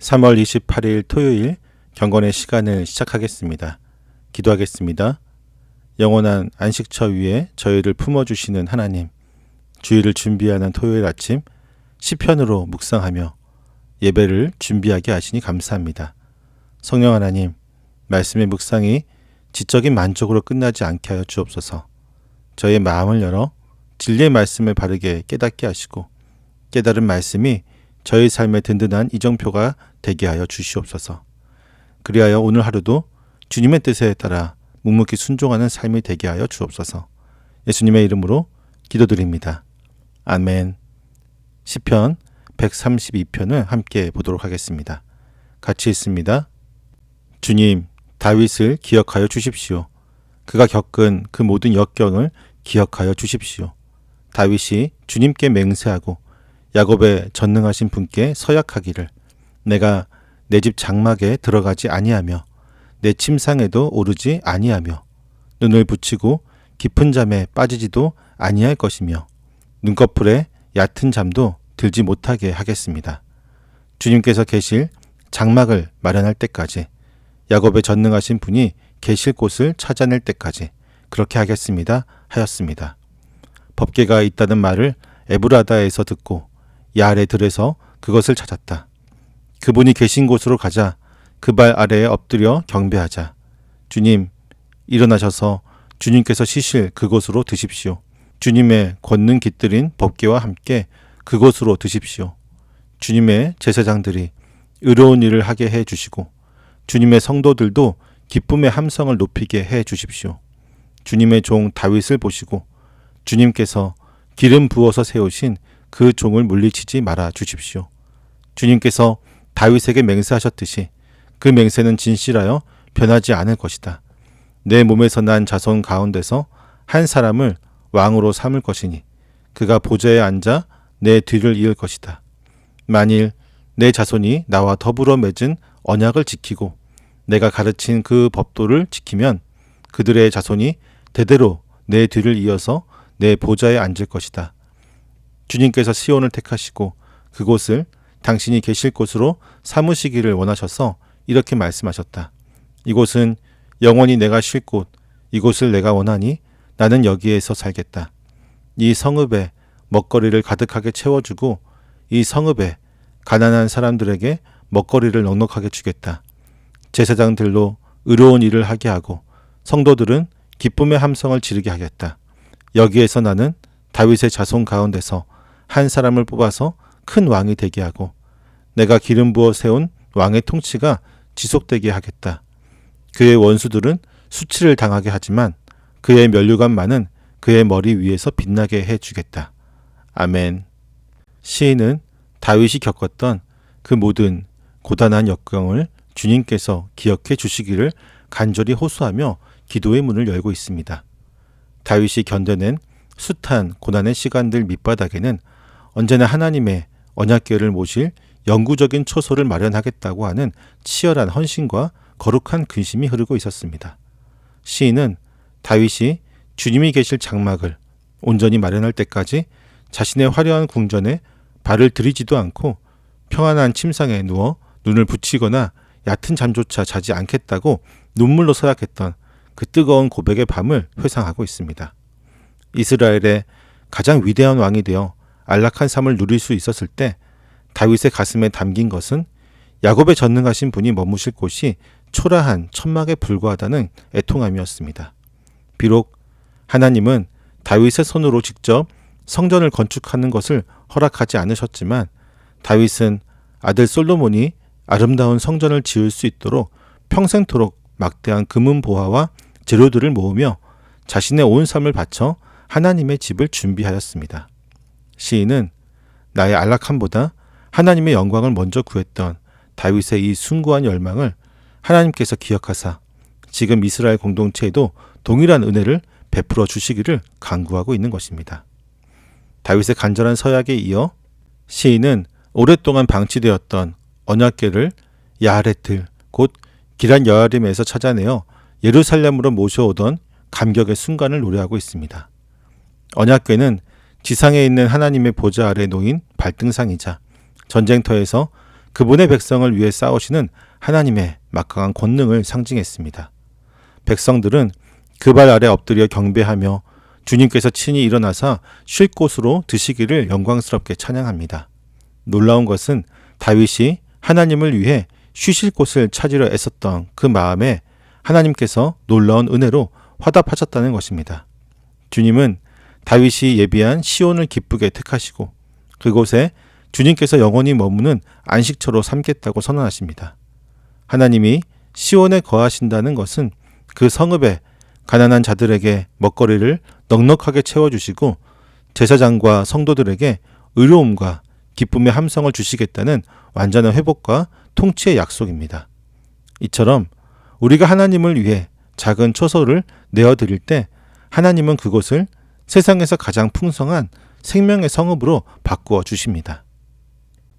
3월 28일 토요일 경건의 시간을 시작하겠습니다. 기도하겠습니다. 영원한 안식처 위에 저희를 품어주시는 하나님, 주일을 준비하는 토요일 아침 시편으로 묵상하며 예배를 준비하게 하시니 감사합니다. 성령 하나님, 말씀의 묵상이 지적인 만족으로 끝나지 않게 하여 주옵소서. 저희의 마음을 열어 진리의 말씀을 바르게 깨닫게 하시고 깨달은 말씀이 저희 삶의 든든한 이정표가 되게 하여 주시옵소서. 그리하여 오늘 하루도 주님의 뜻에 따라 묵묵히 순종하는 삶이 되게 하여 주옵소서. 예수님의 이름으로 기도드립니다. 아멘. 시편 132편을 함께 보도록 하겠습니다. 같이 읽습니다. 주님, 다윗을 기억하여 주십시오. 그가 겪은 그 모든 역경을 기억하여 주십시오. 다윗이 주님께 맹세하고 야곱의 전능하신 분께 서약하기를 내가 내 집 장막에 들어가지 아니하며 내 침상에도 오르지 아니하며 눈을 붙이고 깊은 잠에 빠지지도 아니할 것이며 눈꺼풀에 얕은 잠도 들지 못하게 하겠습니다. 주님께서 계실 장막을 마련할 때까지 야곱의 전능하신 분이 계실 곳을 찾아낼 때까지 그렇게 하겠습니다 하였습니다. 법궤가 있다는 말을 에브라다에서 듣고 야알의 들에서 그것을 찾았다. 그분이 계신 곳으로 가자 그 발 아래에 엎드려 경배하자. 주님, 일어나셔서 주님께서 쉬실 그곳으로 드십시오. 주님의 권능 깃들인 법궤와 함께 그곳으로 드십시오. 주님의 제사장들이 의로운 일을 하게 해 주시고 주님의 성도들도 기쁨의 함성을 높이게 해 주십시오. 주님의 종 다윗을 보시고 주님께서 기름 부어서 세우신 그 종을 물리치지 말아 주십시오. 주님께서 다윗에게 맹세하셨듯이 그 맹세는 진실하여 변하지 않을 것이다. 내 몸에서 난 자손 가운데서 한 사람을 왕으로 삼을 것이니 그가 보좌에 앉아 내 뒤를 이을 것이다. 만일 내 자손이 나와 더불어 맺은 언약을 지키고 내가 가르친 그 법도를 지키면 그들의 자손이 대대로 내 뒤를 이어서 내 보좌에 앉을 것이다. 주님께서 시온을 택하시고 그곳을 당신이 계실 곳으로 삼으시기를 원하셔서 이렇게 말씀하셨다. 이곳은 영원히 내가 쉴 곳, 이곳을 내가 원하니 나는 여기에서 살겠다. 이 성읍에 먹거리를 가득하게 채워주고 이 성읍에 가난한 사람들에게 먹거리를 넉넉하게 주겠다. 제사장들로 의로운 일을 하게 하고 성도들은 기쁨의 함성을 지르게 하겠다. 여기에서 나는 다윗의 자손 가운데서 한 사람을 뽑아서 큰 왕이 되게 하고 내가 기름 부어 세운 왕의 통치가 지속되게 하겠다. 그의 원수들은 수치를 당하게 하지만 그의 면류관만은 그의 머리 위에서 빛나게 해주겠다. 아멘. 시인은 다윗이 겪었던 그 모든 고단한 역경을 주님께서 기억해 주시기를 간절히 호소하며 기도의 문을 열고 있습니다. 다윗이 견뎌낸 숱한 고난의 시간들 밑바닥에는 언제나 하나님의 언약궤를 모실 영구적인 처소를 마련하겠다고 하는 치열한 헌신과 거룩한 근심이 흐르고 있었습니다. 시인은 다윗이 주님이 계실 장막을 온전히 마련할 때까지 자신의 화려한 궁전에 발을 들이지도 않고 평안한 침상에 누워 눈을 붙이거나 얕은 잠조차 자지 않겠다고 눈물로 서약했던 그 뜨거운 고백의 밤을 회상하고 있습니다. 이스라엘의 가장 위대한 왕이 되어 안락한 삶을 누릴 수 있었을 때 다윗의 가슴에 담긴 것은 야곱의 전능하신 분이 머무실 곳이 초라한 천막에 불과하다는 애통함이었습니다. 비록 하나님은 다윗의 손으로 직접 성전을 건축하는 것을 허락하지 않으셨지만 다윗은 아들 솔로몬이 아름다운 성전을 지을 수 있도록 평생토록 막대한 금은 보화와 재료들을 모으며 자신의 온 삶을 바쳐 하나님의 집을 준비하였습니다. 시인은 나의 안락함보다 하나님의 영광을 먼저 구했던 다윗의 이 숭고한 열망을 하나님께서 기억하사 지금 이스라엘 공동체에도 동일한 은혜를 베풀어 주시기를 간구하고 있는 것입니다. 다윗의 간절한 서약에 이어 시인은 오랫동안 방치되었던 언약궤를 야알의 들, 곧 기럇 여아림에서 찾아내어 예루살렘으로 모셔오던 감격의 순간을 노래하고 있습니다. 언약궤는 지상에 있는 하나님의 보좌 아래 놓인 발등상이자 전쟁터에서 그분의 백성을 위해 싸우시는 하나님의 막강한 권능을 상징했습니다. 백성들은 그 발 아래 엎드려 경배하며 주님께서 친히 일어나사 쉴 곳으로 드시기를 영광스럽게 찬양합니다. 놀라운 것은 다윗이 하나님을 위해 쉬실 곳을 찾으려 애썼던 그 마음에 하나님께서 놀라운 은혜로 화답하셨다는 것입니다. 주님은 다윗이 예비한 시온을 기쁘게 택하시고 그곳에 주님께서 영원히 머무는 안식처로 삼겠다고 선언하십니다. 하나님이 시온에 거하신다는 것은 그 성읍에 가난한 자들에게 먹거리를 넉넉하게 채워주시고 제사장과 성도들에게 의로움과 기쁨의 함성을 주시겠다는 완전한 회복과 통치의 약속입니다. 이처럼 우리가 하나님을 위해 작은 초소를 내어드릴 때 하나님은 그곳을 세상에서 가장 풍성한 생명의 성읍으로 바꾸어 주십니다.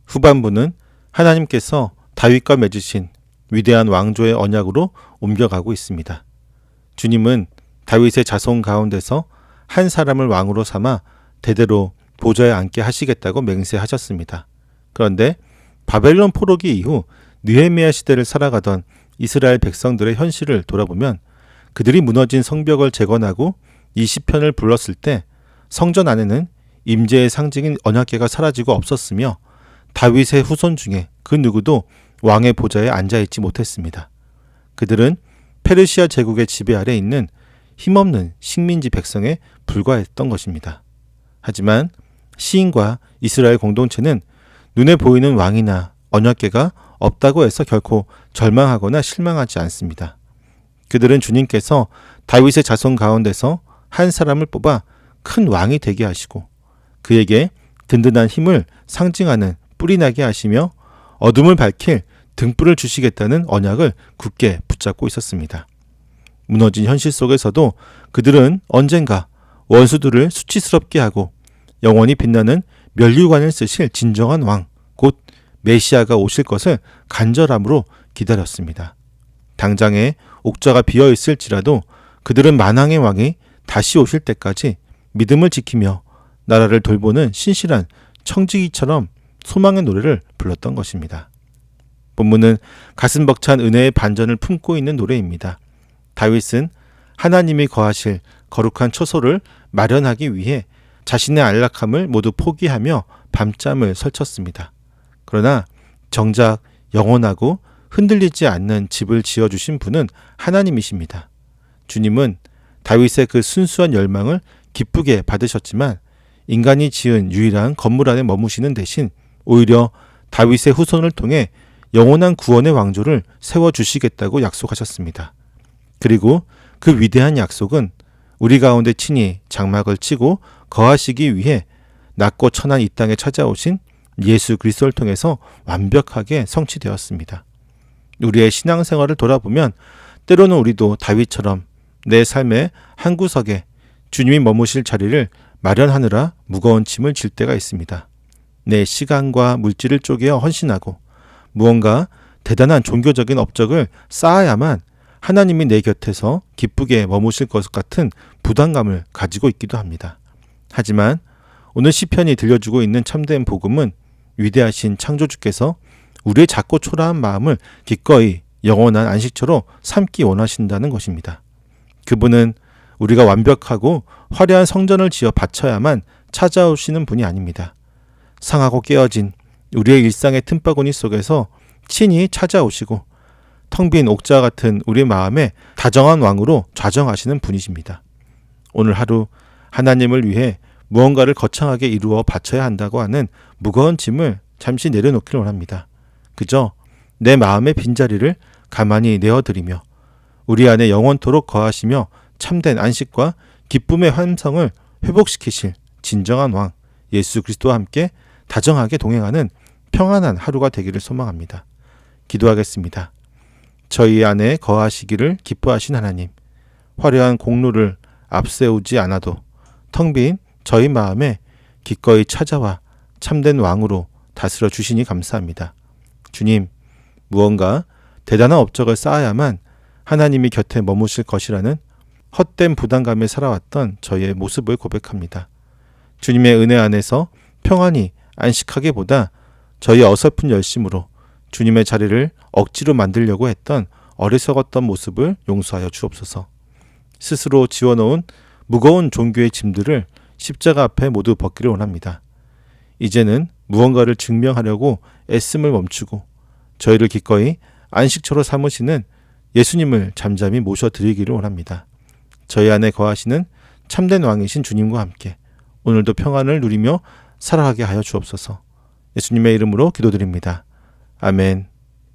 후반부는 하나님께서 다윗과 맺으신 위대한 왕조의 언약으로 옮겨가고 있습니다. 주님은 다윗의 자손 가운데서 한 사람을 왕으로 삼아 대대로 보좌에 앉게 하시겠다고 맹세하셨습니다. 그런데 바벨론 포로기 이후 느헤미야 시대를 살아가던 이스라엘 백성들의 현실을 돌아보면 그들이 무너진 성벽을 재건하고 이 시편을 불렀을 때 성전 안에는 임재의 상징인 언약궤가 사라지고 없었으며 다윗의 후손 중에 그 누구도 왕의 보좌에 앉아있지 못했습니다. 그들은 페르시아 제국의 지배 아래 있는 힘없는 식민지 백성에 불과했던 것입니다. 하지만 시인과 이스라엘 공동체는 눈에 보이는 왕이나 언약궤가 없다고 해서 결코 절망하거나 실망하지 않습니다. 그들은 주님께서 다윗의 자손 가운데서 한 사람을 뽑아 큰 왕이 되게 하시고 그에게 든든한 힘을 상징하는 뿔이 나게 하시며 어둠을 밝힐 등불을 주시겠다는 언약을 굳게 붙잡고 있었습니다. 무너진 현실 속에서도 그들은 언젠가 원수들을 수치스럽게 하고 영원히 빛나는 면류관을 쓰실 진정한 왕, 곧 메시아가 오실 것을 간절함으로 기다렸습니다. 당장에 옥좌가 비어 있을지라도 그들은 만왕의 왕이 다시 오실 때까지 믿음을 지키며 나라를 돌보는 신실한 청지기처럼 소망의 노래를 불렀던 것입니다. 본문은 가슴 벅찬 은혜의 반전을 품고 있는 노래입니다. 다윗은 하나님이 거하실 거룩한 초소를 마련하기 위해 자신의 안락함을 모두 포기하며 밤잠을 설쳤습니다. 그러나 정작 영원하고 흔들리지 않는 집을 지어주신 분은 하나님이십니다. 주님은 다윗의 그 순수한 열망을 기쁘게 받으셨지만 인간이 지은 유일한 건물 안에 머무시는 대신 오히려 다윗의 후손을 통해 영원한 구원의 왕조를 세워주시겠다고 약속하셨습니다. 그리고 그 위대한 약속은 우리 가운데 친히 장막을 치고 거하시기 위해 낮고 천한 이 땅에 찾아오신 예수 그리스도를 통해서 완벽하게 성취되었습니다. 우리의 신앙생활을 돌아보면 때로는 우리도 다윗처럼 내 삶의 한 구석에 주님이 머무실 자리를 마련하느라 무거운 짐을 질 때가 있습니다. 내 시간과 물질을 쪼개어 헌신하고 무언가 대단한 종교적인 업적을 쌓아야만 하나님이 내 곁에서 기쁘게 머무실 것 같은 부담감을 가지고 있기도 합니다. 하지만 오늘 시편이 들려주고 있는 참된 복음은 위대하신 창조주께서 우리의 작고 초라한 마음을 기꺼이 영원한 안식처로 삼기 원하신다는 것입니다. 그분은 우리가 완벽하고 화려한 성전을 지어 바쳐야만 찾아오시는 분이 아닙니다. 상하고 깨어진 우리의 일상의 틈바구니 속에서 친히 찾아오시고 텅 빈 옥좌 같은 우리 마음에 다정한 왕으로 좌정하시는 분이십니다. 오늘 하루 하나님을 위해 무언가를 거창하게 이루어 바쳐야 한다고 하는 무거운 짐을 잠시 내려놓기를 원합니다. 그저 내 마음의 빈자리를 가만히 내어드리며 우리 안에 영원토록 거하시며 참된 안식과 기쁨의 환성을 회복시키실 진정한 왕 예수 그리스도와 함께 다정하게 동행하는 평안한 하루가 되기를 소망합니다. 기도하겠습니다. 저희 안에 거하시기를 기뻐하신 하나님, 화려한 공로를 앞세우지 않아도 텅 빈 저희 마음에 기꺼이 찾아와 참된 왕으로 다스려 주시니 감사합니다. 주님, 무언가 대단한 업적을 쌓아야만 하나님이 곁에 머무실 것이라는 헛된 부담감에 살아왔던 저희의 모습을 고백합니다. 주님의 은혜 안에서 평안히 안식하기보다 저희 어설픈 열심으로 주님의 자리를 억지로 만들려고 했던 어리석었던 모습을 용서하여 주옵소서. 스스로 지워놓은 무거운 종교의 짐들을 십자가 앞에 모두 벗기를 원합니다. 이제는 무언가를 증명하려고 애씀을 멈추고 저희를 기꺼이 안식처로 삼으시는 예수님을 잠잠히 모셔드리기를 원합니다. 저희 안에 거하시는 참된 왕이신 주님과 함께 오늘도 평안을 누리며 살아가게 하여 주옵소서. 예수님의 이름으로 기도드립니다. 아멘.